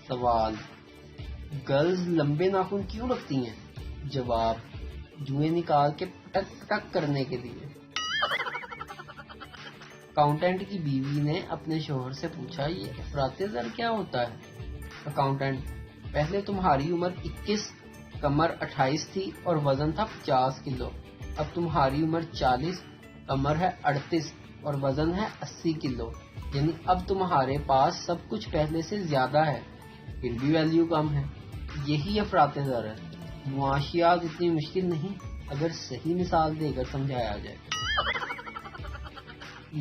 سوال: گرلز لمبے ناخن کیوں رکھتی ہیں؟ جواب: جوئیں نکال کے پٹک پٹک کرنے کے لیے۔ اکاؤنٹنٹ کی بیوی نے اپنے شوہر سے پوچھا، یہ افراط زر کیا ہوتا ہے؟ اکاؤنٹنٹ: پہلے تمہاری عمر 21، کمر 28 تھی اور وزن تھا 50 کلو۔ اب تمہاری عمر 40، کمر ہے 38 اور وزن ہے 80 کلو، یعنی اب تمہارے پاس سب کچھ پہلے سے زیادہ ہے، پھر بھی ویلیو کم ہے۔ یہی افراط زر ہے۔ معاشیات اتنی مشکل نہیں اگر صحیح مثال دے کر سمجھایا جائے۔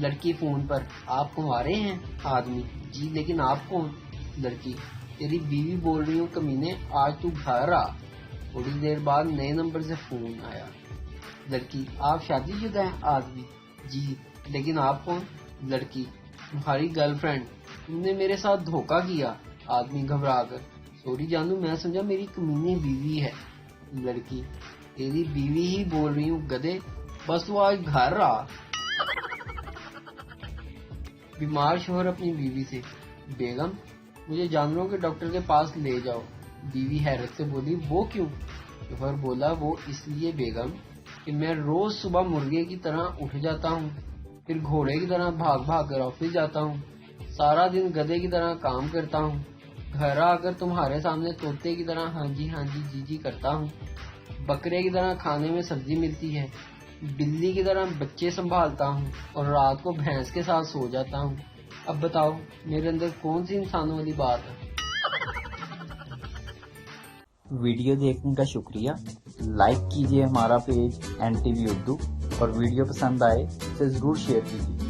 لڑکی فون پر: آپ کمارے ہیں؟ آدمی: جی، لیکن آپ کون؟ لڑکی: تیری بیوی بول رہی ہوں کمینے، آج تو گھر آ۔ تھوڑی دیر بعد نئے نمبر سے فون آیا۔ لڑکی: آپ شادی شدہ ہیں؟ آدمی: جی، لیکن آپ کون؟ لڑکی: تمہاری گرل فرینڈ، تم نے میرے ساتھ دھوکہ کیا۔ آدمی گھبرا کر: سوری جانو، میں سمجھا میری کمینی بیوی ہے۔ لڑکی: تیری بیوی ہی بول رہی ہوں گدھے، بس وہ آج گھر آ۔ بیمار شوہر اپنی بیوی سے: بیگم، مجھے جانوروں کے ڈاکٹر کے پاس لے جاؤ۔ بیوی حیرت سے بولی: وہ کیوں؟ شوہر بولا: وہ اس لیے بیگم کہ میں روز صبح مرغے کی طرح اٹھ جاتا ہوں، پھر گھوڑے کی طرح بھاگ بھاگ کر آفس جاتا ہوں، سارا دن گدھے کی طرح کام کرتا ہوں، گھر آ کر تمہارے سامنے طوطے کی طرح ہاں جی جی جی کرتا ہوں، بکرے کی طرح کھانے میں سبزی ملتی ہے، بلی کی طرح بچے سنبھالتا ہوں اور رات کو بھینس کے ساتھ سو جاتا ہوں۔ اب بتاؤ میرے اندر کون سی انسانوں والی بات ہے؟ ویڈیو دیکھنے کا شکریہ۔ لائک کیجیے ہمارا پیج NTV اردو، اور ویڈیو پسند آئے اسے ضرور شیئر کیجیے۔